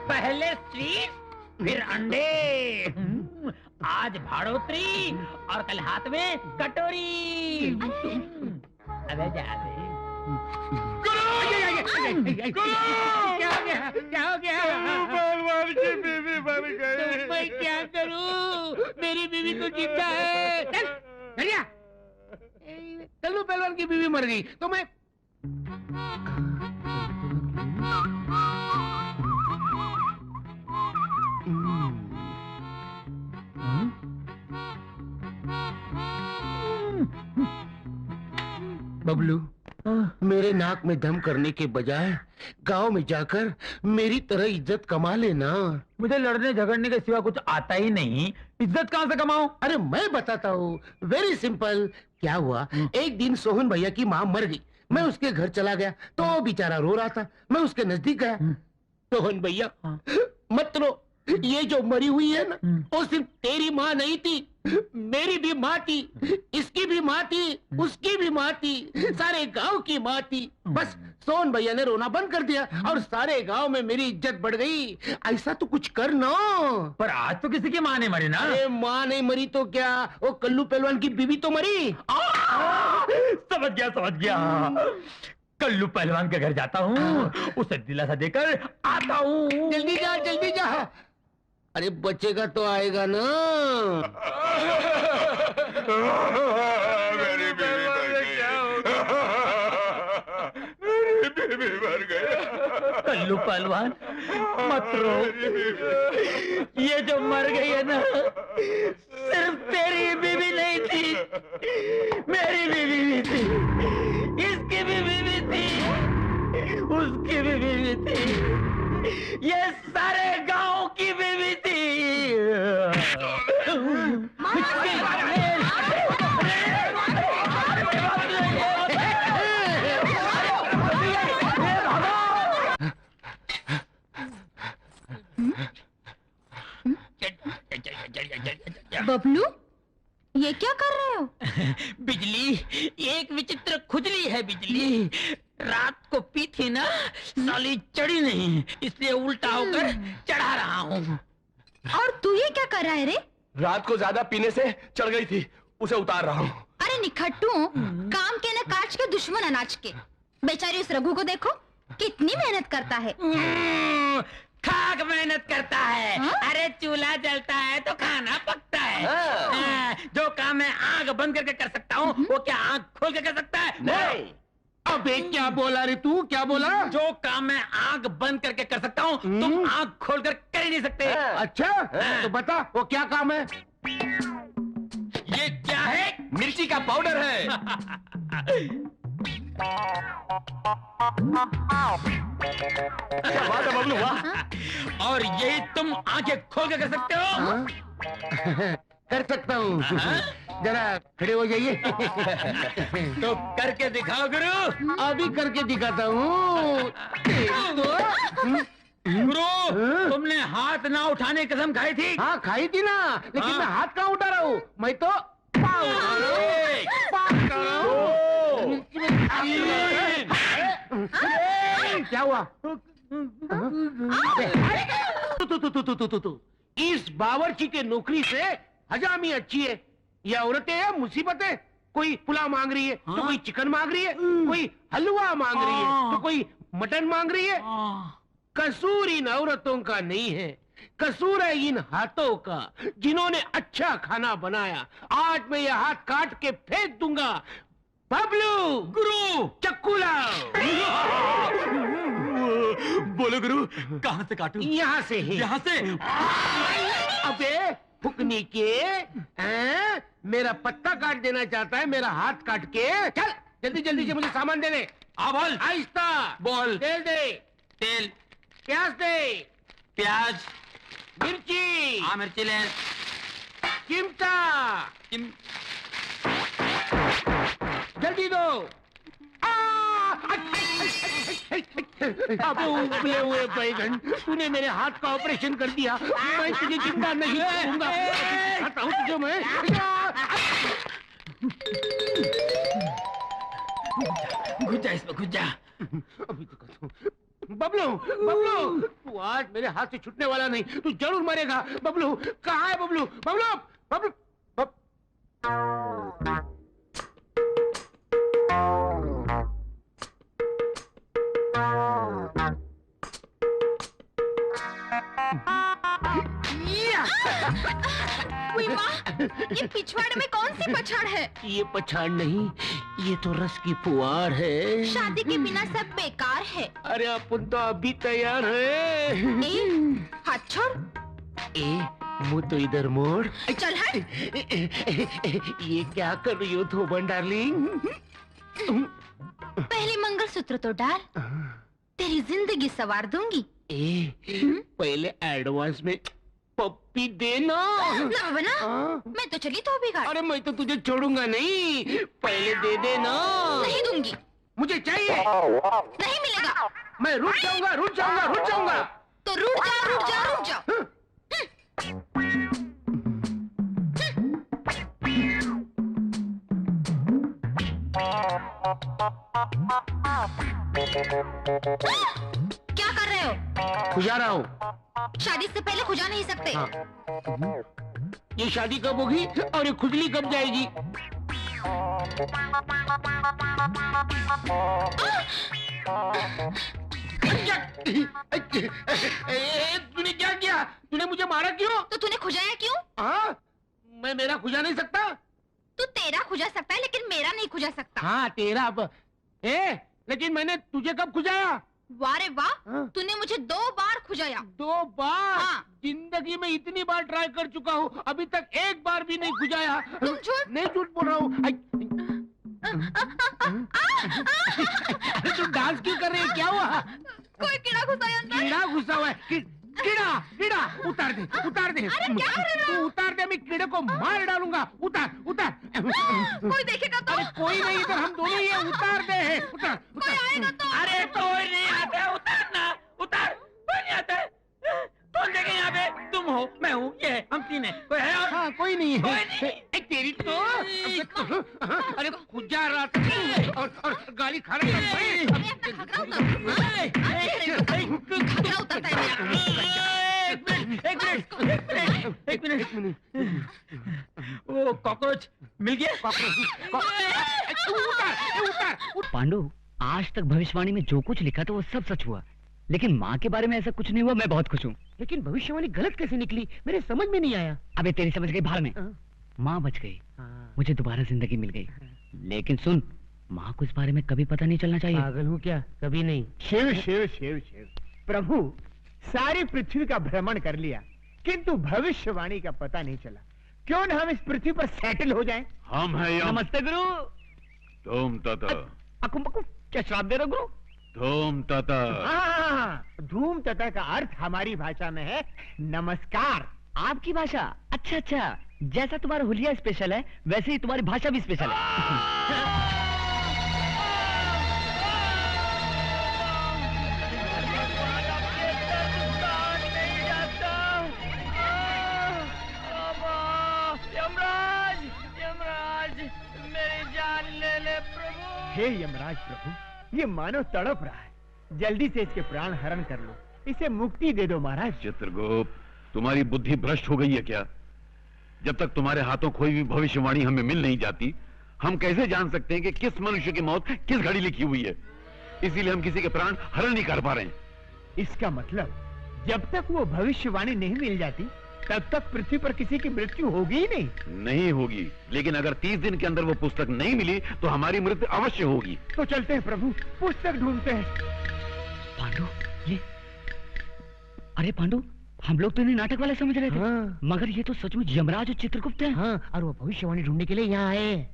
पहले स्वीट फिर अंडे, आज भाड़ोत्री और कल हाथ में कटोरी। अबे जा दे। क्या हो गया? क्या हो गया? पहलवान की बीवी मर गई। तो मैं क्या करूं? मेरी बीवी तो जिंदा है। चल चलिया। कल्लू पहलवान की बीवी मर गई तो मैं बबलू, मेरे नाक में दम करने के बजाय गांव में जाकर मेरी तरह इज्जत कमा लेना। मुझे लड़ने झगड़ने के सिवा कुछ आता ही नहीं, इज्जत कहाँ से कमाऊं? अरे मैं बताता हूँ, वेरी सिंपल। क्या हुआ, एक दिन सोहन भैया की माँ मर गई। मैं उसके घर चला गया तो बेचारा रो रहा था। मैं उसके नजदीक गया। सोहन भैया मत रो, ये जो मरी हुई है ना, वो सिर्फ तेरी माँ नहीं थी, मेरी भी माँ थी, इसकी भी माँ थी, उसकी भी माँ थी, सारे गांव की माँ थी। बस सोहन भैया ने रोना बंद कर दिया और सारे गांव में मेरी इज्जत बढ़ गई। ऐसा तो कुछ कर ना। पर आज तो किसी की माँ नहीं मरी ना। अरे माँ नहीं मरी तो क्या, वो कल्लू पहलवान की बीवी तो मरी। समझ गया समझ गया। कल्लू पहलवान के घर जाता हूँ, उसे दिलासा देकर आता हूँ। जल्दी जा जल्दी जा। अरे बचेगा तो आएगा ना। मेरी बीवी मर गई। कल्लू पहलवान मत रो, ये जो मर गई है ना, सिर्फ तेरी बीवी नहीं थी, मेरी बीवी भी थी, इसकी भी बीवी थी, उसकी भी बीवी थी, ये सारे गांव की बीवी थी। बबलू, ये क्या कर रहे हो? बिजली, एक विचित्र खुजली है बिजली। रात को पी थी ना, साली चढ़ी नहीं, इसलिए उल्टा होकर चढ़ा रहा हूँ। और तू ये क्या कर रहा है रे? रात को ज्यादा पीने से चढ़ गई थी, उसे उतार रहा हूँ। अरे निखट्टू, काम के न काज के दुश्मन अनाज के। बेचारी उस रघु को देखो, कितनी मेहनत करता है। खाक मेहनत करता है। अरे चूल्हा जलता है तो खाना पकता है। जो काम मैं आंख बंद करके कर सकता हूँ, वो क्या आंख खोल के कर सकता है? नहीं। अबे क्या बोला रे तू, क्या बोला? जो काम मैं आंख बंद करके कर सकता हूँ, तुम आंख खोलकर कर ही नहीं सकते। अच्छा, तो बता वो क्या काम है? ये क्या है? मिर्ची का पाउडर है। क्या बात है बबलू, वाह। और यही तुम आंखें खोल के कर सकते हो? कर सकता हूँ। जरा खड़े हो जाइए। तो करके दिखाओ गुरु। अभी करके दिखाता हूँ। गुरु, तुमने हाथ ना उठाने की कसम खाई थी। हाँ खाई थी ना, लेकिन मैं हाथ कहाँ उठा रहा हूँ, मैं तो क्या हुआ? इस बावर्ची के नौकरी से हजामी अच्छी है। ये औरतें हैं मुसीबतें। कोई पुलाव मांग रही है तो कोई चिकन मांग रही है, कोई हलवा मांग रही है तो कोई मटन मांग रही है। कसूर इन औरतों का नहीं है, कसूर है इन हाथों का, जिन्होंने अच्छा खाना बनाया। आज मैं ये हाथ काट के फेंक दूंगा। बबलू, गुरु, चक्कू लाओ। बोलो गुरु, कहाँ से काटूं? यहाँ से ही। यहाँ से? अबे फुकनी के, मेरा पत्ता काट देना चाहता है, मेरा हाथ काट के। चल जल्दी जल्दी से मुझे सामान दे दे। बोल। आहिस्ता बोल। तेल दे, तेल, प्याज दे, प्याज, मिर्ची, हाँ मिर्ची ले, चिमटा, जल्दी दो। अब उबले हुए बैगन, तूने मेरे हाथ का ऑपरेशन कर दिया। मैं तुझे जिंदा नहीं छोड़ूंगा। दिखाता हूँ तुझे मैं। घुस जा इसमें, घुस जा। अभी दिखाता हूँ। बबलू, बबलू, तू आज मेरे हाथ से छूटने वाला नहीं, तू जरूर मरेगा। बबलू, कहाँ है बबलू? बबलू, बबलू, ये पिछवाड़ में कौन सी पछाड़ है? ये पछाड़ नहीं, ये तो रस की फुहार है। शादी के बिना सब बेकार है। अरे अपन तो अभी तैयार है। हाथ छोड़। मुँह तो इधर मोड़। चल हट। ये क्या कर रही हो धोबन डार्लिंग? पहले मंगलसूत्र तो डाल, तेरी जिंदगी संवार दूंगी। पहले एडवांस में पप्पी देना। ना बना, मैं तो चली तो बिगाड़। अरे मैं तो तुझे छोड़ूंगा नहीं, पहले दे देना। नहीं दूंगी। मुझे चाहिए। नहीं मिलेगा। मैं रुक जाऊंगा, रुक जाऊंगा, रुक जाऊंगा। तो रुक जाओ, रुक जाओ, रुक जाओ। क्या कर रहे हो? खुजा रहा हूँ। शादी से पहले खुजा नहीं सकते। ये शादी कब होगी और ये खुजली कब जाएगी? तूने क्या किया? तूने मुझे मारा क्यों? तो तूने खुजाया क्यों? हाँ, मैं मेरा खुजा नहीं सकता। तू तेरा खुजा सकता है लेकिन मेरा नहीं खुजा सकता। हाँ तेरा अब। लेकिन मैंने तुझे कब खुजाया? वाह रे वाह, हाँ? तूने मुझे 2 बार खुजाया। 2 बार? हाँ। जिंदगी में इतनी बार ट्राई कर चुका हूँ, अभी तक एक बार भी नहीं खुजाया। तुम झूठ। नहीं झूठ बोल रहा हूँ। अरे तू डांस क्यों कर रही है? क्या हुआ? कोई कीड़ा घुसा है अंदर। कीड़ा घुसा हुआ है। कीड़ा, कीड़ा, उतार दे, उतार दे। अरे क्या कर रहे हो? तू उतार दे, मैं कीड़े को मार डालूंगा। उतार, उतार। कोई देखेगा तो? अरे कोई नहीं, इधर हम दोनों ही हैं। उतार दे, उतार, कोई आएगा तो? अरे कोई नहीं आता, उतारना, उतार। कोई नहीं आता। कौन देखे यहाँ पे? तुम हो, मैं हूँ, ये है, हम 3 हैं। कोई है और? हाँ, कोई नहीं है। कोई नहीं। तेरी तो अरे खुजा रहा था और गाली खा रहा था। घाघरा उतरता है मेरा। एक मिनट। वो कॉकरोच मिल गया? पांडु, आज तक भविष्यवाणी में जो कुछ लिखा था वो सब सच हुआ, लेकिन माँ के बारे में ऐसा कुछ नहीं हुआ। मैं बहुत खुश हूँ। लेकिन भविष्यवाणी गलत कैसे निकली? मेरे समझ में नहीं आया। अबे तेरी समझ गई भाड़ में। माँ बच गई, मुझे दोबारा जिंदगी मिल गई। लेकिन सुन, माँ को इस बारे में कभी पता नहीं चलना चाहिए। पागल हूँ क्या? कभी नहीं। शिव शिव शिव शिव प्रभु, सारी पृथ्वी का भ्रमण कर लिया किंतु भविष्यवाणी का पता नहीं चला। क्यों न हम इस पृथ्वी पर सेटल हो जाएं? हम हैं यम। नमस्ते गुरु। धूम तथा। अकुम बकुम, क्या श्राप दे रहे हो गुरु? धूम तथा। हाँ, धूम तथा का अर्थ हमारी भाषा में है नमस्कार। आपकी भाषा? अच्छा अच्छा, जैसा तुम्हारा हुलिया स्पेशल है वैसे ही तुम्हारी भाषा भी स्पेशल है। हे यमराज प्रभु, ये मानव तड़प रहा है, जल्दी से इसके प्राण हरण कर लो, इसे मुक्ति दे दो महाराज। चित्रगुप्त, तुम्हारी बुद्धि भ्रष्ट हो गई है क्या? जब तक तुम्हारे हाथों कोई भी भविष्यवाणी हमें मिल नहीं जाती, हम कैसे जान सकते हैं कि किस मनुष्य की मौत किस घड़ी लिखी हुई है? इसीलिए हम किसी के प्राण हरण नहीं कर पा रहे हैं। इसका मतलब जब तक वो भविष्यवाणी नहीं मिल जाती तब तक पृथ्वी पर किसी की मृत्यु होगी ही नहीं होगी। लेकिन अगर 30 दिन के अंदर वो पुस्तक नहीं मिली तो हमारी मृत्यु अवश्य होगी। तो चलते हैं प्रभु, पुस्तक ढूंढते हैं। पांडु, ये अरे पांडु, हम लोग तो इन्हें नाटक वाले समझ रहे थे। हाँ। मगर ये तो सचमुच यमराज और चित्रगुप्त हैं। हाँ, और वो भविष्यवाणी ढूंढने के लिए यहाँ आए।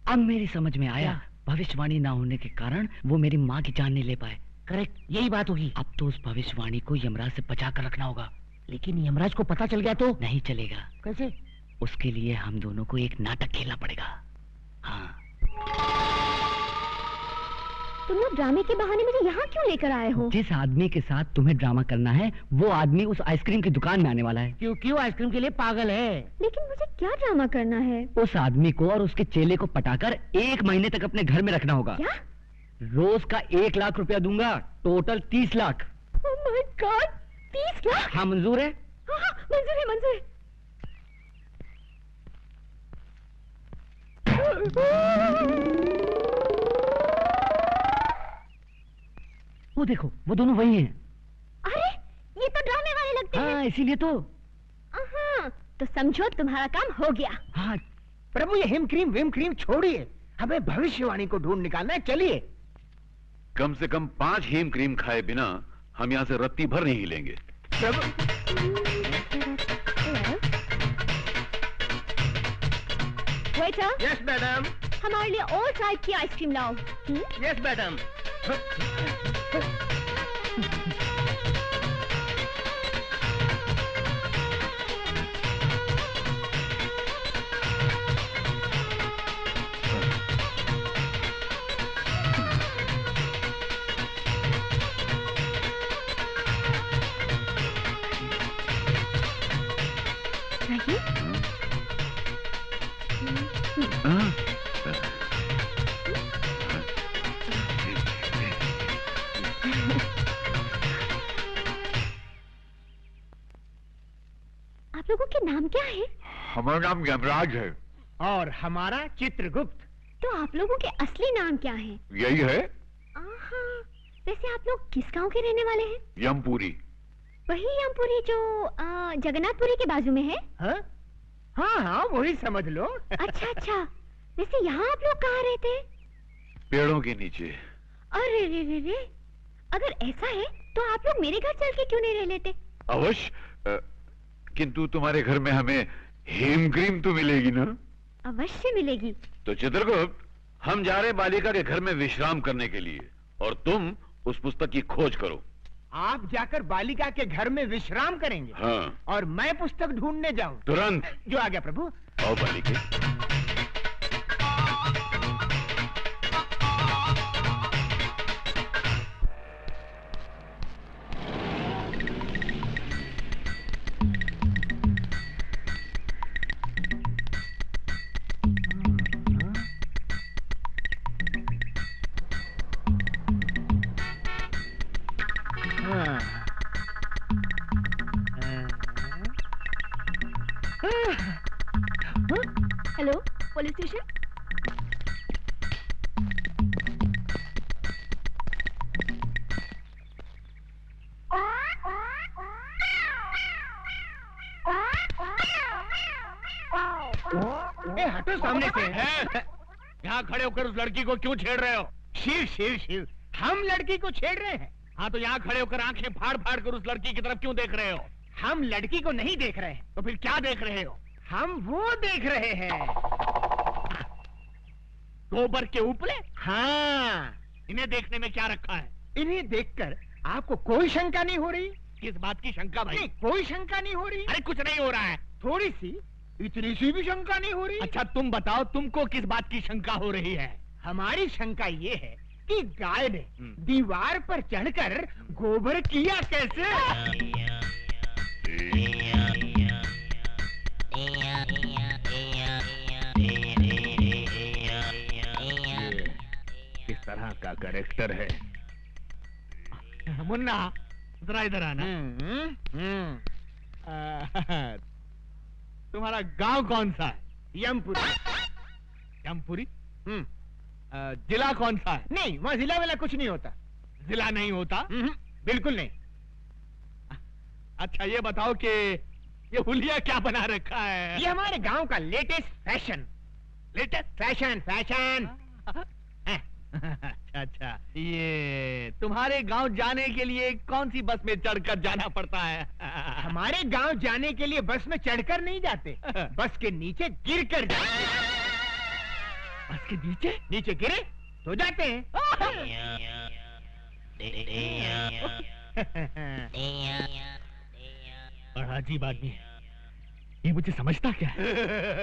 अब मेरी समझ में आया, भविष्यवाणी ना होने के कारण वो मेरी माँ की जान नहीं ले पाए। करेक्ट, यही बात होगी। अब तो उस भविष्यवाणी को यमराज से बचा कर रखना होगा। लेकिन यमराज को पता चल गया तो? नहीं चलेगा। कैसे? उसके लिए हम दोनों को एक नाटक खेलना पड़ेगा। हाँ। तुम लोग ड्रामे के बहाने मुझे यहाँ क्यों लेकर आए हो? जिस आदमी के साथ तुम्हें ड्रामा करना है वो आदमी उस आइसक्रीम की दुकान में आने वाला है। क्योंकि वो आइसक्रीम के लिए पागल है। लेकिन मुझे क्या ड्रामा करना है? उस आदमी को और उसके चेले को पटाकर 1 महीने तक अपने घर में रखना होगा। क्या? रोज का 1 लाख रुपया दूंगा, total 30 lakh. Oh my God, 30 lakh? हाँ मंजूर है? हाँ हाँ, मंजूर है, मंजूर है। वो देखो, वो दोनों वही हैं। अरे ये तो ड्रामे वाले लगते हैं। हाँ इसीलिए तो। हाँ, तो समझो तुम्हारा काम हो गया। हाँ प्रभु ये हिम क्रीम विम क्रीम छोड़िए, हमें भविष्यवाणी को ढूंढ निकालना है, चलिए। कम से कम 5 हेम क्रीम खाए बिना हम यहाँ से रत्ती भर नहीं हिलेंगे। प्रभु वेटर, यस मैडम, हमारे लिए और टाइप की आइसक्रीम लाओ। Yes madam. आप लोगों के नाम क्या है? हमारा नाम यमराज है। और हमारा चित्रगुप्त। तो आप लोगों के असली नाम क्या है? यही है, आहा, वैसे आप लोग किस गांव के रहने वाले हैं? यमपुरी। वही यमपुरी जो जगन्नाथपुरी के बाजू में है? हाँ हाँ हाँ, वही समझ लो। अच्छा अच्छा, वैसे यहाँ आप लोग कहाँ रहते हैं? पेड़ों के नीचे। अरे रे रे रे, अगर ऐसा है तो आप लोग मेरे घर चल के क्यों नहीं रह लेते? अवश्य, किंतु तुम्हारे घर में हमें हेम क्रीम तो मिलेगी ना? अवश्य मिलेगी। तो चित्रगुप्त, हम जा रहे बालिका के घर में विश्राम करने के लिए, और तुम उस पुस्तक की खोज करो। आप जाकर बालिका के घर में विश्राम करेंगे? हाँ। और मैं पुस्तक ढूंढने जाऊं? तुरंत। जो आ गया प्रभु। आओ बालिके। Hello, police station. हटो सामने से। यहाँ खड़े होकर उस लड़की को क्यों छेड़ रहे हो? शिव शिव शिव, हम लड़की को छेड़ रहे हैं। हाँ तो यहाँ खड़े होकर आंखें फाड़ फाड़ कर उस लड़की की तरफ क्यों देख रहे हो? हम लड़की को नहीं देख रहे हैं। तो फिर क्या देख रहे हो? हम वो देख रहे हैं। गोबर के उपले? हाँ। इन्हें देखने में क्या रखा है? इन्हें देखकर आपको कोई शंका नहीं हो रही? किस बात की शंका भाई? नहीं, कोई शंका नहीं हो रही। अरे कुछ नहीं हो रहा है। थोड़ी सी, इतनी सी भी शंका नहीं हो रही। अच्छा तुम बताओ, तुमको किस बात की शंका हो रही है? हमारी शंका ये है कि गाय ने दीवार पर चढ़कर गोबर किया कैसे? किस तरह का कैरेक्टर है? मुन्ना जरा इधर आना। तुम्हारा गांव कौन सा है? यमपुरी। यमपुरी? जिला कौन सा है? नहीं, वहाँ जिला वाला कुछ नहीं होता। जिला नहीं होता? बिल्कुल नहीं। अच्छा ये बताओ कि ये हुलिया क्या बना रखा है? ये हमारे गांव का latest fashion. Latest fashion fashion. अच्छा अच्छा, ये तुम्हारे गांव जाने के लिए कौन सी बस में चढ़कर जाना पड़ता है? हमारे गांव जाने के लिए बस में चढ़कर नहीं जाते, बस के नीचे गिर कर जाते। बस के नीचे? नीचे गिरे तो जाते हैं। बड़ा अजीब आदमी है ये, मुझे समझता क्या है?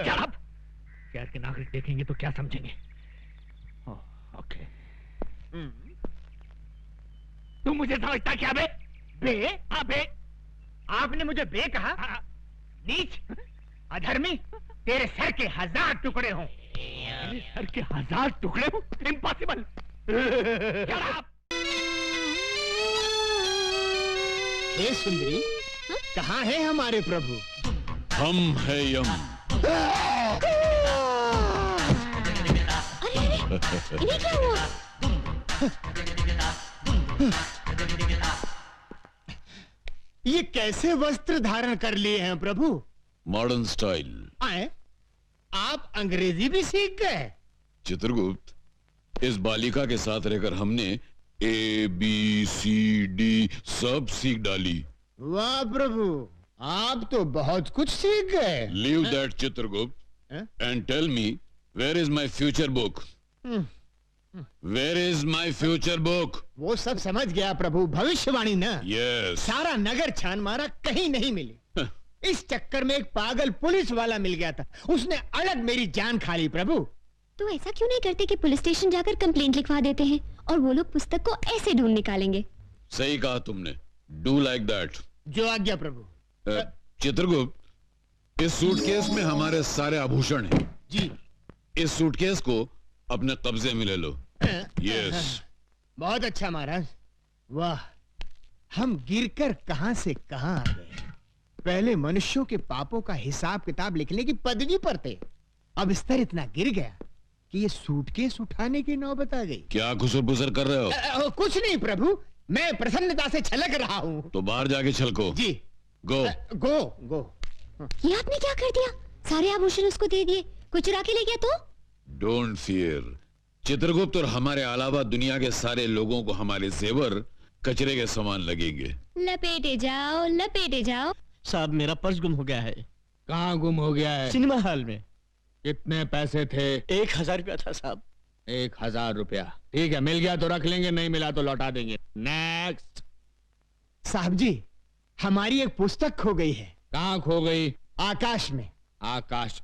शराब शहर के नागरिक देखेंगे तो क्या समझेंगे? ओके। तुम मुझे समझता क्या बे? बे? हाँ बे। आपने मुझे बे कहा? नीच, अधर्मी, तेरे सर के 1000 टुकड़े हों। मेरे सर के 1000 टुकड़े हों? इम्पॉसिबल। हे सुंदरी, कहाँ है हमारे प्रभु? हम है यम। इन्हें क्या हुआ? ये कैसे वस्त्र धारण कर लिए हैं प्रभु? Modern style. आए, आप अंग्रेजी भी सीख गए? चित्रगुप्त, इस बालिका के साथ रहकर हमने ABCD सब सीख डाली। वाह प्रभु, आप तो बहुत कुछ सीख गए। Leave that Chitragupta and tell me, where is my future book? Where is my future book? वो सब समझ गया प्रभु, भविष्यवाणी ना। यस। सारा नगर छान मारा, कहीं नहीं मिली। इस चक्कर में एक पागल पुलिस वाला मिल गया था, उसने अलग मेरी जान खा ली प्रभु। तो ऐसा क्यों नहीं करते कि पुलिस स्टेशन जाकर कंप्लेंट लिखवा देते हैं और वो लोग पुस्तक को ऐसे ढूंढ निकालेंगे। सही कहा तुमने, डू लाइक दैट। जो आज्ञा प्रभु। चित्रगुप्त, इस सूटकेस में हमारे सारे आभूषण हैं। जी। इस सूटकेस को अपने कब्जे में ले लो। यस। बहुत अच्छा महाराज। वाह, हम गिरकर कहां से कहां आ गए। पहले मनुष्यों के पापों का हिसाब किताब लिखने की पदवी पर थे, अब स्तर इतना गिर गया कि ये सूटकेस उठाने की नौबत आ गई। क्या खुसर-पुसर कर रहे हो? कुछ नहीं प्रभु, मैं प्रसन्नता से छलक रहा हूँ। तो बाहर जाके छलको। जी। गो गो गो। ये आपने क्या कर दिया? सारे आभूषण उसको दे दिए, कोई चुरा के ले गया तो? डोंट फियर चित्रगुप्त, और हमारे अलावा दुनिया के सारे लोगों को हमारे जेवर कचरे के समान लगेंगे। लपेटे जाओ, लपेटे जाओ। साहब, मेरा पर्स गुम हो गया है। कहाँ गुम हो गया है? सिनेमा हॉल में। कितने पैसे थे? 1000 रुपया था साहब। 1000 रुपया, ठीक है, मिल गया तो रख लेंगे, नहीं मिला तो लौटा देंगे। नेक्स्ट। साहब जी, हमारी एक पुस्तक खो गई है। कहाँ खो गई? आकाश में। आकाश?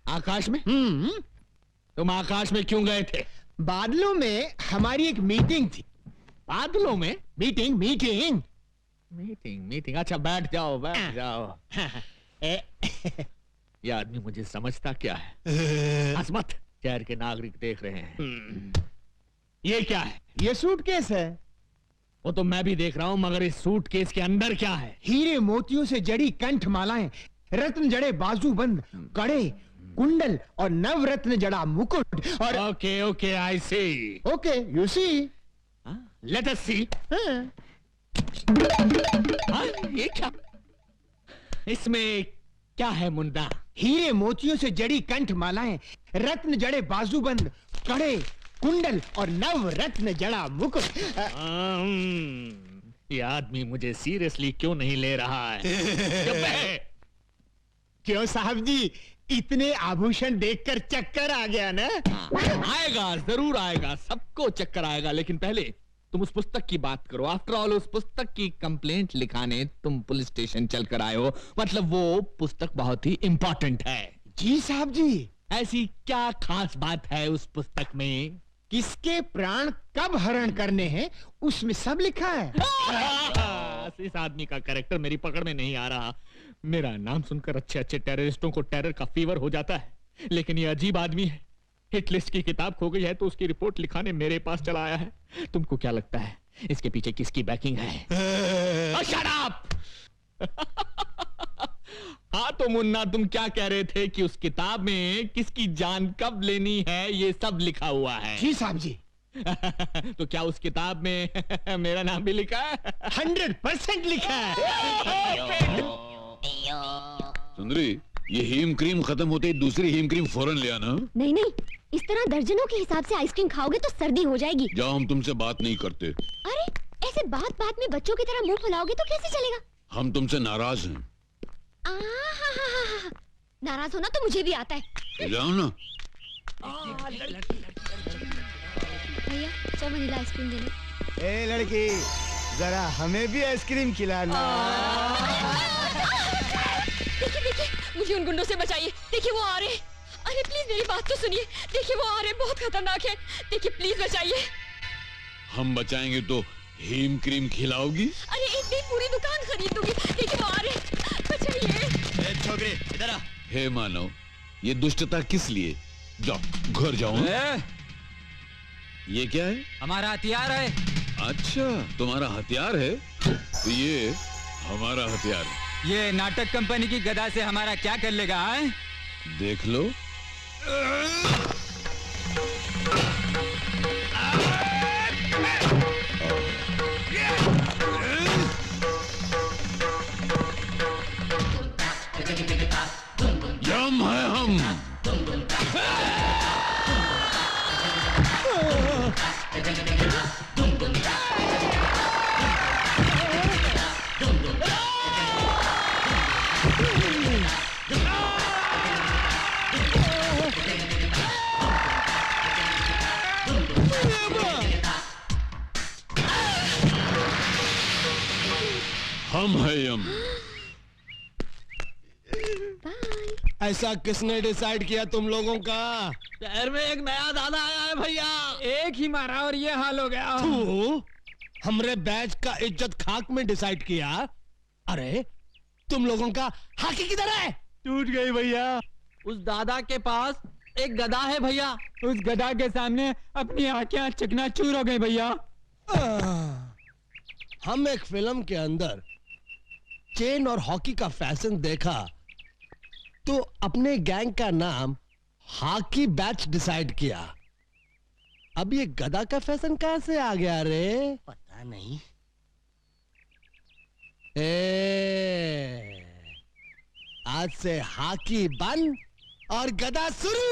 आकाश में? तुम आकाश में क्यों गए थे? बादलों में हमारी एक मीटिंग थी। बादलों में? Meeting meeting meeting meeting. अच्छा, बैठ जाओ, बैठ जाओ। ये आदमी मुझे समझता क्या है? हंस शहर के नागरिक देख रहे हैं। ये क्या है? ये सूटकेस है। वो तो मैं भी देख रहा हूँ, मगर इस सूटकेस के अंदर क्या है? हीरे मोतियों से जड़ी कंठ मालाएं, रत्न जड़े बाजूबंद, कड़े, कुंडल और नवरत्न जड़ा मुकुट और। Okay okay, I see. Okay, you see. Let us see. ये क्या? इसमें क्या है मुंडा? हीरे मोतियों से जड़ी कंठ मालाएं, रत्न जड़े बाजूबंद, कड़े, कुंडल और नव रत्न जड़ा मुकुट। ये आदमी मुझे सीरियसली क्यों नहीं ले रहा है? क्यों साहब जी, इतने आभूषण देखकर चक्कर आ गया ना? आएगा, जरूर आएगा, सबको चक्कर आएगा, लेकिन पहले तुम उस पुस्तक की बात करो। आफ्टर ऑल, उस पुस्तक की कंप्लेंट लिखाने तुम पुलिस स्टेशन चलकर आए हो, मतलब वो पुस्तक बहुत ही इंपॉर्टेंट है। जी साहब जी। ऐसी क्या खास बात है उस पुस्तक में? किसके प्राण कब हरण करने हैं, उसमें सब लिखा है। इस आदमी का कैरेक्टर मेरी पकड़ में नहीं आ रहा। मेरा नाम सुनकर अच्छे अच्छे टेररिस्टों को टेरर का फीवर हो जाता है, लेकिन ये अजीब आदमी है। हिट लिस्ट की किताब खो गई है तो उसकी रिपोर्ट लिखाने मेरे पास चला आया है। तुमको क्या लगता है इसके पीछे किसकी बैकिंग है? Shut up! हाँ तो मुन्ना, तुम क्या कह रहे थे कि उस किताब में किसकी जान कब लेनी है ये सब लिखा हुआ है? जी साहब जी। तो क्या उस किताब में मेरा नाम भी लिखा है? 100% लिखा है। सुंदरी, ये हीम क्रीम खत्म होते ही दूसरी हीम क्रीम फौरन ले आना। नहीं नहीं, इस तरह दर्जनों के हिसाब से आइसक्रीम खाओगे तो सर्दी हो जाएगी। जाओ, हम तुमसे बात नहीं करते। अरे, ऐसे बात बात में बच्चों की तरह मुंह फुलाओगे तो कैसे चलेगा? हम तुमसे नाराज हैं। नाराज होना तो मुझे भी आता है। तो जाओ ना। भैया, 100 वनीला आइसक्रीम देना। ए लड़की, जरा हमें भी आइसक्रीम खिलाना। देखिए देखिए, मुझे उन गुंडों से बचाइए। देखिए वो आ रहे हैं। अरे प्लीज मेरी बात तो सुनिए। देखिए वो आ रहे हैं, बहुत खतरनाक है। देखिए प्लीज बचाइए। हम बचाएंगे तो हीम क्रीम खिलाओगी? अरे एक दिन पूरी दुकान खरीद दूंगी। देखिए वो आ रहे हैं, बचाइए। छोकरे इधर आ। हे मानव, ये दुष्टता किस लिए? जाओ घर जाओ। ये क्या है? हमारा हथियार है। अच्छा, तुम्हारा हथियार है? तो ये हमारा हथियार है। ये नाटक कंपनी की गदा से हमारा क्या कर लेगा? है? देख लो। यम है हम। हम है यम। ऐसा किसने डिसाइड किया तुम लोगों का? शहर में एक नया दादा आया है भैया, एक ही मारा और ये हाल हो गया। हमरे बैच का इज्जत खाक में डिसाइड किया। अरे तुम लोगों का हाकी किधर है? टूट गई भैया। उस दादा के पास एक गदा है भैया, उस गदा के सामने अपनी आंखें चकनाचूर हो गई भैया। हम एक फिल्म के अंदर चेन और हॉकी का फैशन देखा तो अपने गैंग का नाम हॉकी बैच डिसाइड किया। अब ये गदा का फैशन कहां से आ गया रे? पता नहीं। आज से हॉकी बंद और गदा शुरू।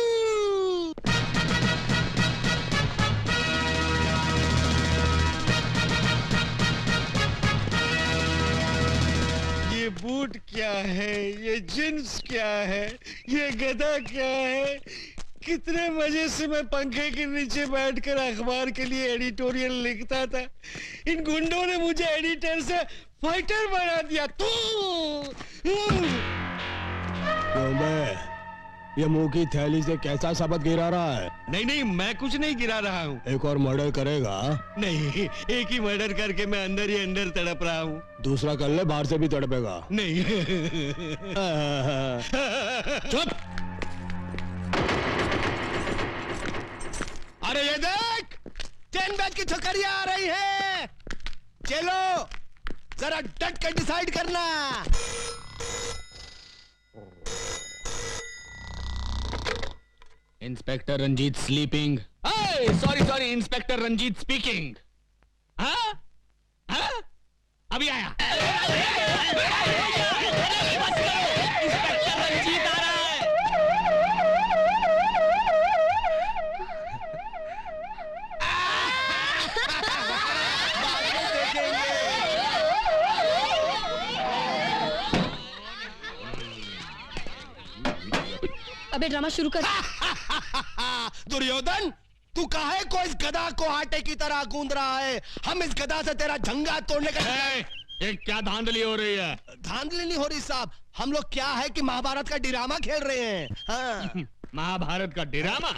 ये बूट क्या है, ये जींस क्या है, ये गदा क्या है? कितने मजे से मैं पंखे के नीचे बैठकर अखबार के लिए एडिटोरियल लिखता था। इन गुंडों ने मुझे एडिटर से फाइटर बना दिया। ये मुंह की थैली से कैसा शब्द गिरा रहा है? नहीं नहीं, मैं कुछ नहीं गिरा रहा हूँ। एक और मर्डर करेगा? नहीं, एक ही मर्डर करके मैं अंदर ही अंदर तड़प रहा हूँ। दूसरा कर ले, बाहर से भी तड़पेगा। नहीं। चुप। अरे ये देख, 10 बैच की ठोकरियां आ रही है। चलो जरा डट कर डिसाइड करना। Inspector Ranjit sleeping. Sorry inspector Ranjit speaking. हाँ? अभी आया। इंस्पेक्टर रंजीत आ रहा है। अबे ड्रामा शुरू कर। दुर्योधन, तू काहे को इस गदा को आटे की तरह गूंद रहा है? हम इस गदा से तेरा झंगा तोड़ने का। ये क्या धांधली हो रही है? धांधली नहीं हो रही साहब, हम लोग क्या है कि महाभारत का ड्रामा खेल रहे हैं। हाँ। महाभारत का ड्रामा?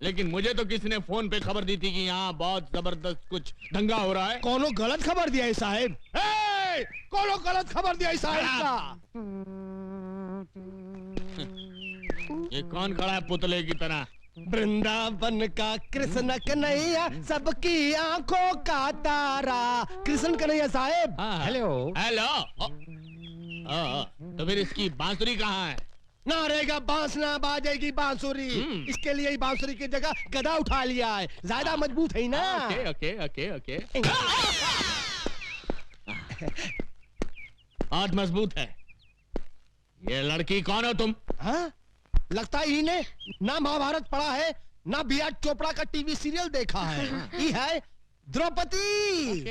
लेकिन मुझे तो किसी ने फोन पे खबर दी थी कि यहाँ बहुत जबरदस्त कुछ दंगा हो रहा है। कौनो गलत खबर दिया है साहब? कौनो गलत खबर दिया है साहब का? ये कौन खड़ा है पुतले की तरह? वृंदावन का कृष्ण कन्हैया, सबकी आंखों का तारा। कृष्ण कन्हैया साहब। Hello hello. तो फिर इसकी बांसुरी कहाँ है? ना रहेगा बांस ना बाजेगी बांसुरी। इसके लिए ही बांसुरी की जगह गदा उठा लिया है, ज्यादा मजबूत है ना। Okay okay okay okay. बहुत मजबूत है। ये लड़की कौन हो तुम? हाँ? लगता ही ने ना महाभारत पढ़ा है, ना बी.आर. चोपड़ा का टीवी सीरियल देखा है। ये है द्रौपदी।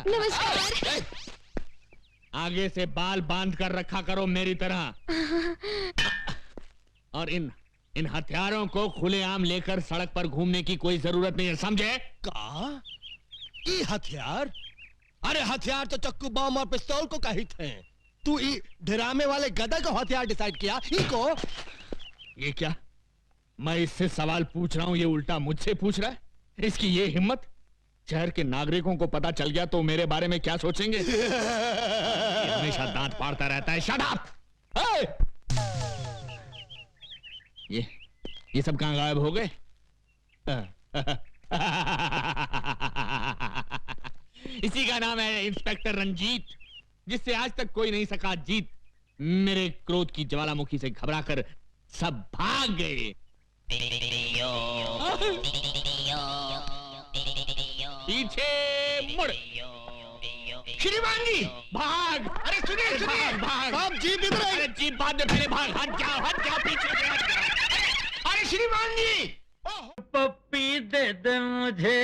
नमस्कार। आगे से बाल बांध कर रखा करो मेरी तरह। और इन हथियारों को खुलेआम लेकर सड़क पर घूमने की कोई जरूरत नहीं है, समझे? का? ये हथियार? अरे हथियार तो चक्कू बम और पिस्तौल को कहित हैं। तू ड्रामे वाले गदा को हथियार डिसाइड किया? इको? ये क्या? मैं इससे सवाल पूछ रहा हूं, ये उल्टा मुझसे पूछ रहा है। इसकी ये हिम्मत! शहर के नागरिकों को पता चल गया तो मेरे बारे में क्या सोचेंगे? हमेशा दांत फाड़ता रहता है। Shut up! ये सब कहाँ गायब हो गए? इसी का नाम है इंस्पेक्टर रंजीत, जिससे आज तक कोई नहीं सका जीत। मेरे क्रोध की ज्वालामुखी से घबराकर सब भाग गए। पीछे मुड़। श्रीमान जी भाग! अरे सुनिए सुनिए, भाग भाग! जीप इधर है। अरे जीप बाद में, पहले भाग। हट जाओ पीछे से हट जाओ। अरे श्रीमान जी, पप्पी दे दे मुझे,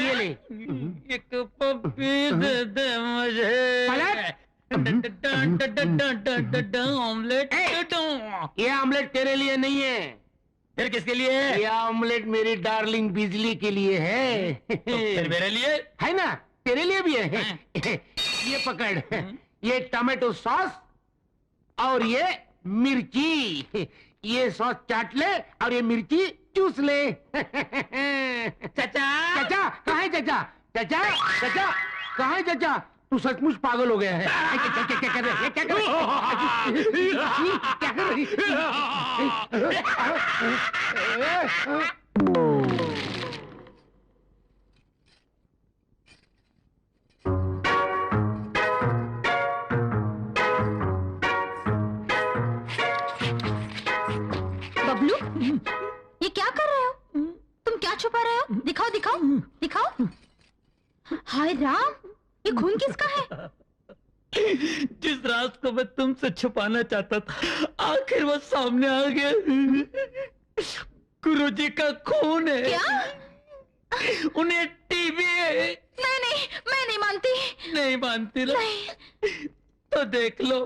ये ले। एक पप्पी दे दे मुझे। ऑमलेट। ये ऑमलेट तेरे लिए नहीं है। फिर किसके लिए है? ये ऑमलेट मेरी डार्लिंग बिजली के लिए है। तो फिर मेरे लिए है ना? तेरे लिए भी है। ये पकड़, ये टमाटो सॉस और ये मिर्ची। ये सॉस चाट ले और ये मिर्ची चूस ले। चाचा, चाचा कहाँ है? चाचा चाचा चाचा कहाँ है? चाचा तू सचमुच पागल हो गया है। क्या कर रहे? क्या कर रहे? बबलू, ये क्या कर रहे हो? तुम क्या छुपा रहे हो? दिखाओ दिखाओ दिखाओ। हाय राम, ये खून किसका है? जिस राज को मैं तुमसे छुपाना चाहता था, आखिर वो सामने आ गया। गुरुजी का खून है। क्या? उन्हें टीबी है। मैं नहीं मानती। नहीं मानती ना? नहीं। तो देख लो।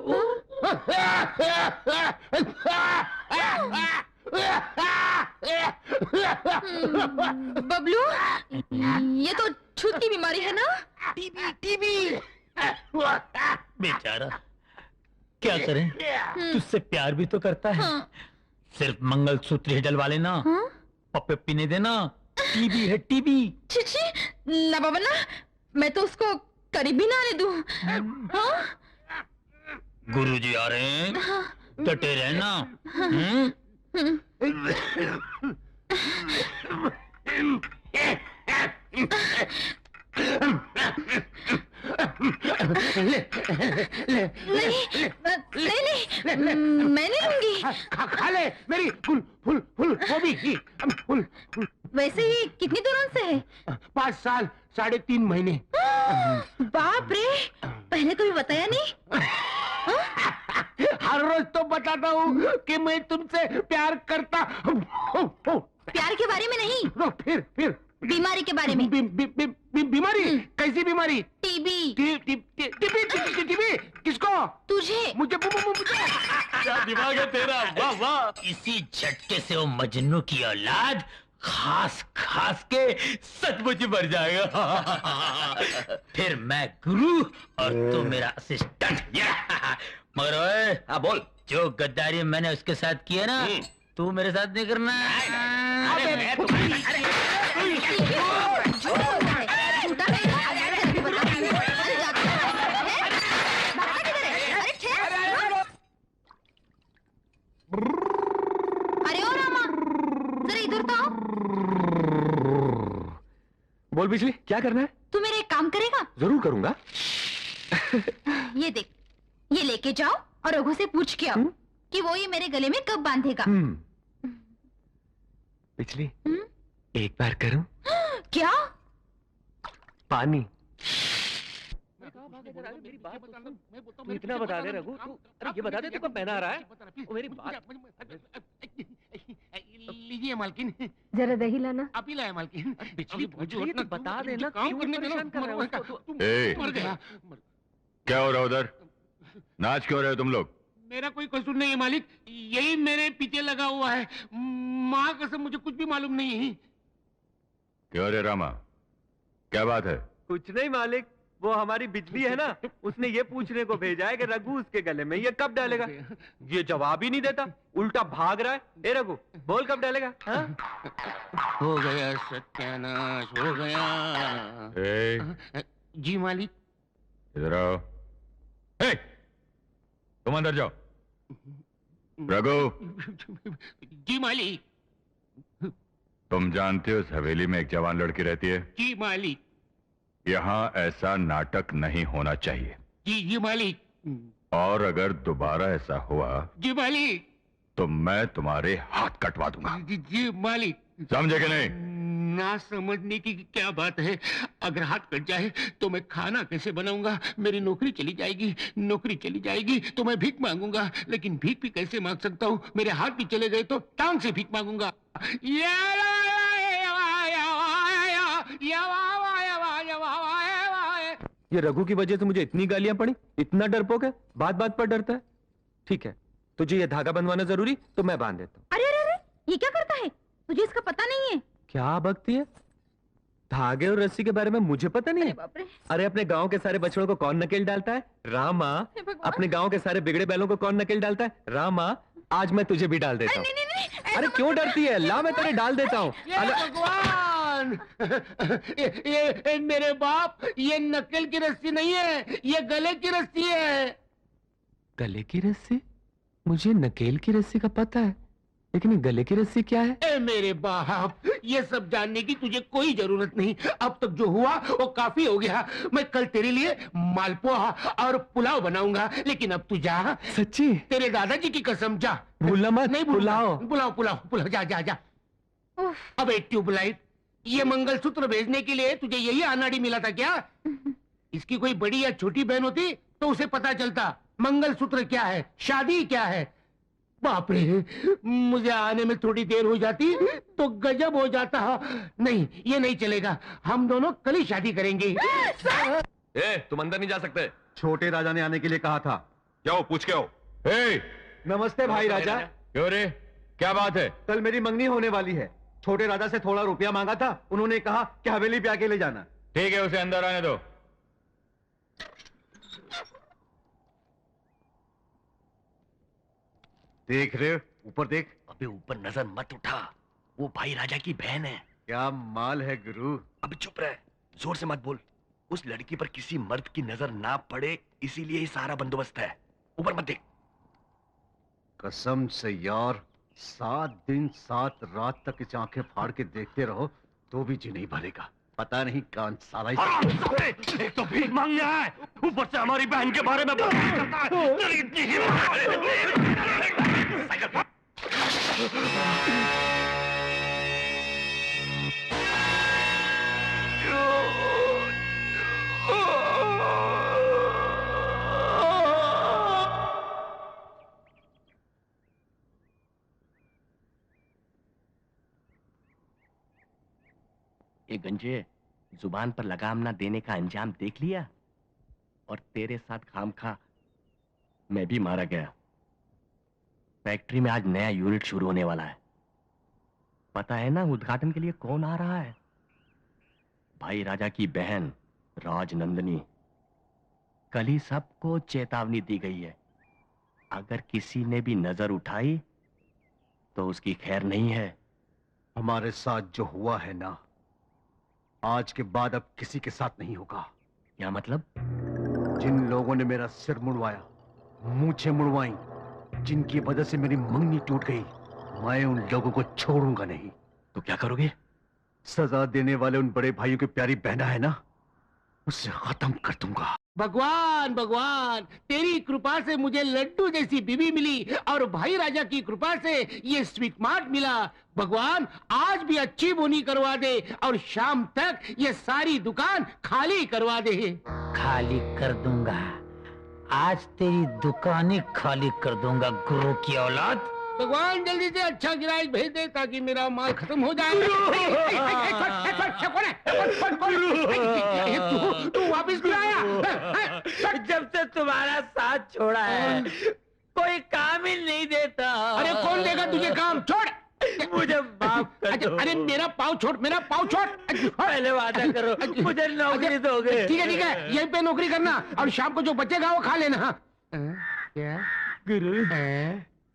बबलू, ये तो छूत की बीमारी है ना? TB TB. बेचारा, क्या करें? तुझसे प्यार भी तो करता है। हाँ। सिर्फ मंगलसूत्र ही डलवा लेना। हाँ? पप्पे पीने देना। टीबी है टीबी। छी ना बाबा ना, मैं तो उसको करीब भी ना आने दूं। हाँ? गुरुजी आ रहे हैं, हाँ। डटे रहना। नहीं, मैं नहीं लूंगी। खा ले मेरी फुल फुल फुल वो भी फुल। वैसे ही कितनी दूर से है? 5 साल 3.5 महीने। बाप रे, पहले कभी बताया नहीं। हर रोज तो बताता हूँ कि मैं तुमसे प्यार करता हूँ। प्यार के बारे में नहीं। फिर बीमारी के बारे में। बीमारी? कैसी बीमारी? टीबी। टीबी किसको? तुझे। मुझे। क्या दिमाग है तेरा? वाह वाह। इसी झटके से वो मजनू की औलाद खास के सचमुच मर जाएगा। फिर मैं गुरु और तू मेरा असिस्टेंट। मगर ओए, हाँ बोल। जो गद्दारी मैंने उसके साथ की है ना, तू मेरे साथ नहीं करना। अरे ओ रामा, जरा इधर तो आओ। बोल बिजली, क्या करना है? तू मेरा एक काम करेगा? जरूर करूंगा। ये देख, ये लेके जाओ और रघु से पूछ के आओ कि वो ये मेरे गले में कब बांधेगा। बिजली, एक बार करूं? क्या? पानी। मेरी बात तू इतना बता दे रघु, तू अरे ये बता दे तू कब पहना आ रहा है? मेरी बात। लीजिए मालकिन। जरा दही लाना। आप ही लाए मालकिन। बिजली तो बता देना, क्यों परेशान कर रहे हो? मर गया। क्या हो रहा उधर? नाच क्यों रहे हो तुम लोग? मेरा कोई कसूर नहीं है मालिक, यही मेरे पीछे लगा हुआ है। माँ कसम मुझे कुछ भी मालूम नहीं है। क्यों रे रामा, क्या बात है? कुछ नहीं मालिक, वो हमारी बिजली है ना, उसने ये पूछने को भेजा है कि रघु उसके गले में ये कब डालेगा। ये जवाब ही नहीं देता, उल्टा भाग रहा है। ए रघु, बोल कब डालेगा? हो गया सत्यानाश, हो गया। जी मालिक। इधर आओ। हे, तुम अंदर जाओ। रघु, जी मालिक। तुम जानते हो इस हवेली में एक जवान लड़की रहती है? जी मालिक। यहाँ ऐसा नाटक नहीं होना चाहिए। जी मालिक। और अगर दोबारा ऐसा हुआ जी मालिक, तो मैं तुम्हारे हाथ कटवा दूंगा। जी मालिक। समझे कि नहीं? ना समझने की क्या बात है। अगर हाथ कट जाए तो मैं खाना कैसे बनाऊंगा? मेरी नौकरी चली जाएगी। नौकरी चली जाएगी तो मैं भीख मांगूंगा, लेकिन भीख भी कैसे मांग सकता हूँ? मेरे हाथ भी चले गए तो टांग से भीख मांगूंगा। ये रघु की वजह से मुझे इतनी गालियां पड़ी, इतना डरपोक है, बात बात पर डरता है। ठीक है, तुझे ये धागा बंधवाना जरूरी तो मैं बांध देता हूँ। अरे अरे अरे, ये क्या करता है? तुझे इसका पता नहीं है? क्या बकती है? धागे और रस्सी के बारे में मुझे पता नहीं है? अरे अपने गांव के सारे बछड़ों को कौन नकेल डालता है? रामा। अपने गांव के सारे बिगड़े बैलों को कौन नकेल डालता है? रामा। आज मैं तुझे भी डाल देता हूँ। अरे क्यों डरती है? ला मैं तेरे डाल देता हूँ। भगवान, ये मेरे बाप, ये नकेल की रस्सी नहीं है, ये गले की रस्सी है। गले की रस्सी? मुझे नकेल की रस्सी का पता है, लेकिन ये गले की रस्सी क्या है? ए मेरे बाप, ये सब जानने की तुझे कोई जरूरत नहीं। अब तक जो हुआ वो काफी हो गया। मैं कल तेरे लिए मालपुआ और पुलाव बनाऊंगा, लेकिन अब तू जा। सच्ची? तेरे दादाजी की कसम, जा। भूलना मत। नहीं पुलाव पुलाव पुलाव पुलाव, जा जा जा। अब एक ट्यूबलाइट, ये मंगलसूत्र भेजने के लिए तुझे यही अनाड़ी मिला था क्या? इसकी कोई बड़ी या छोटी बहन होती तो उसे पता चलता मंगलसूत्र क्या है, शादी क्या है। बाप रे, मुझे आने में थोड़ी देर हो जाती तो गजब हो जाता। नहीं, ये नहीं चलेगा। हम दोनों कल ही शादी करेंगे। तुम अंदर नहीं जा सकते। छोटे राजा ने आने के लिए कहा था। क्या हो, पूछ के हो। नमस्ते भाई राजा। क्यों रे, क्या बात है? कल मेरी मंगनी होने वाली है। छोटे राजा से थोड़ा रुपया मांगा था, उन्होंने कहा कि हवेली पे आके ले जाना। ठीक है, उसे अंदर आने दो। देख रहे हो, ऊपर देख। अबे ऊपर नजर मत उठा, वो भाई राजा की बहन है। क्या माल है गुरु। अबे चुप रहे, जोर से मत बोल। उस लड़की पर किसी मर्द की नजर ना पड़े, इसीलिए ये सारा बंदोबस्त है। ऊपर मत देख। कसम से यार, 7 दिन 7 रात तक इस आंखें फाड़ के देखते रहो तो भी जी नहीं भरेगा। पता नहीं कौन साला एक तो भीख मांगने है, ऊपर से हमारी बहन के बारे में करता है। ये गंजे, जुबान पर लगाम ना देने का अंजाम देख लिया, और तेरे साथ खामखा मैं भी मारा गया। फैक्ट्री में आज नया यूनिट शुरू होने वाला है। पता है ना उद्घाटन के लिए कौन आ रहा है? भाई राजा की बहन राजनंदिनी। कल ही सबको चेतावनी दी गई है, अगर किसी ने भी नजर उठाई तो उसकी खैर नहीं है। हमारे साथ जो हुआ है ना, आज के बाद अब किसी के साथ नहीं होगा। क्या मतलब? जिन लोगों ने मेरा सिर मुड़वाया, मूंछें मुड़वाई, जिनकी वजह से मेरी मंगनी टूट गई, मैं उन लोगों को छोड़ूंगा नहीं। तो क्या करोगे? सजा देने वाले उन बड़े भाइयों की प्यारी बहना है ना, उसे खत्म कर दूंगा। भगवान भगवान, तेरी कृपा से मुझे लड्डू जैसी बीवी मिली और भाई राजा की कृपा से ये स्वीट मार्ट मिला। भगवान, आज भी अच्छी बोनी करवा दे और शाम तक ये सारी दुकान खाली करवा दे। खाली कर दूंगा, आज तेरी दुकानें खाली कर दूंगा गुरु की औलाद। भगवान जल्दी से अच्छा गिराज भेज दे ताकि मेरा माल खत्म हो जाए। तू वापिस भी आया? जब से तुम्हारा साथ छोड़ा है कोई काम ही नहीं देता। अरे कौन देगा तुझे काम? छोड़ मुझे माफ कर दो। अरे मेरा पाँव छोड़, मेरा पाँव छोड़। पहले वादा करो मुझे नौकरी दोगे। ठीक है, यहीं पे नौकरी करना और शाम को जो बचेगा वो खा लेना। क्या गुरु?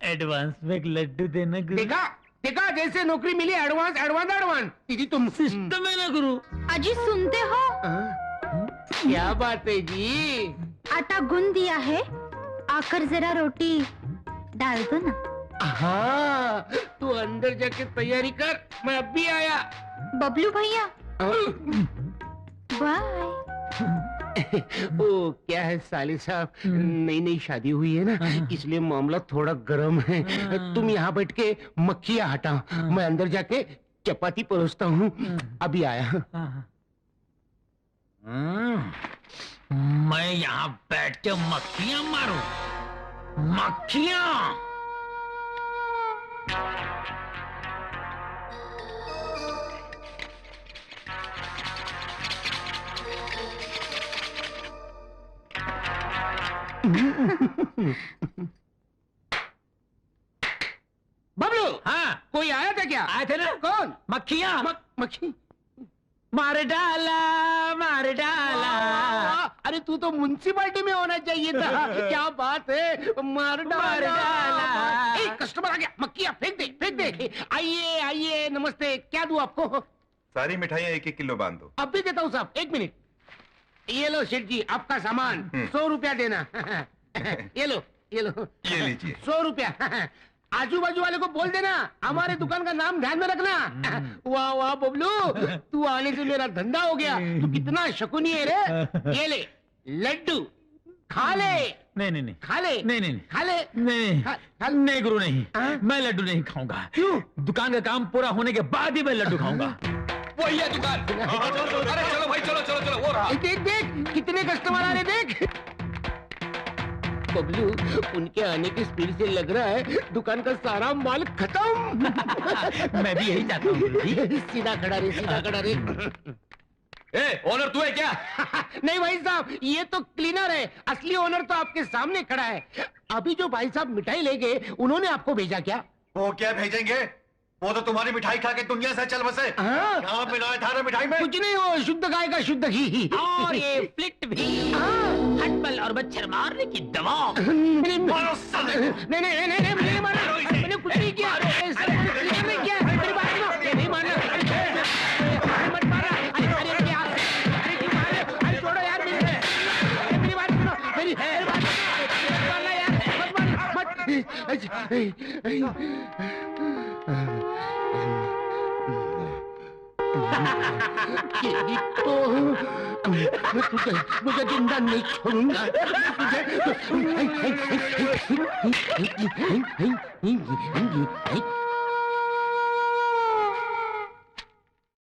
एडवांस में एक लड्डू देना गुरु। देखा देखा, जैसे नौकरी मिली एडवांस एडवांस एडवांस। दीदी तुम सिस्टम है ना गुरु। अजी सुनते हो? क्या बात है जी? आटा गूंद दिया है, आकर जरा रोटी डाल दो ना। हाँ, तू अंदर जाके तैयारी कर, मैं अब भी आया। बबलू भैया बाय। ओ क्या है साले साहब, नई नई शादी हुई है ना, इसलिए मामला थोड़ा गर्म है। तुम यहाँ बैठ के मक्खियाँ हटाओ, मैं अंदर जाके चपाती परोसता हूँ, अभी आया। मैं यहाँ बैठ के मक्खियाँ मारूं, मक्खियाँ। बबलू, हाँ कोई आया था क्या? आए थे ना। कौन? मक्खियाँ। मक्खी मार डाला, मार डाला। अरे तू तो म्युनिसिपालिटी में होना चाहिए था। क्या बात है, मार डाला। ए, कस्टमर आ गया, मक्खियाँ फेंक दे, फेंक दे। आइए आइए, नमस्ते, क्या दूं आपको? सारी मिठाइयाँ 1-1 किलो बांध दो। अब भी देता हूँ साहब, 1 मिनट। ये लो सेठ जी, आपका सामान 100 रुपया देना। ये लो, ये लो, ये लीजिए। 100 रुपया। आजू बाजू वाले को बोल देना, हमारे दुकान का नाम ध्यान में रखना। वाह वाह बबलू, तू आने से मेरा धंधा हो गया। तू कितना शकुनी है रे। ये ले लड्डू, खा ले। नहीं नहीं नहीं, खा ले। नहीं नहीं खा ले। नहीं नहीं गुरु, नहीं, मैं लड्डू नहीं खाऊंगा। क्यों? दुकान का काम पूरा होने के बाद ही मैं लड्डू खाऊंगा। वही है दुकान। अरे चलो भाई, चलो चलो चलो, वो रहा। देख देख कितने कस्टमर आ रहे, देख। बबलू, उनके आने की स्पीड से लग रहा है दुकान का सारा माल खत्म। मैं भी यही चाहता हूँ। सीधा खड़ा रे, सीधा खड़ा रे। ए, ओनर तू है क्या? नहीं भाई साहब, ये तो क्लीनर है, असली ओनर तो आपके सामने खड़ा है। अभी जो भाई साहब मिठाई ले गए, उन्होंने आपको भेजा क्या? वो क्या भेजेंगे? वो तो तुम्हारी मिठाई खा के दुनिया से चल बसे। क्या मिलाया था रे मिठाई में? कुछ नहीं, वो शुद्ध गाय का शुद्ध घी। और ये फ्लिट भी, हटबल और मच्छर मारने की दवा। नहीं मारा, मैंने कुछ नहीं किया। नहीं किया, मेरी बात सुनो। नहीं मारना, मत मारा। अरे क्या, अरे क्यों मार रहे हो? अरे छोड़ो यार, मेरी बात सुनो, मेरी बात मारना यार, मत तो मैं तुझे जिंदा नहीं छोड़ूंगा। तुझे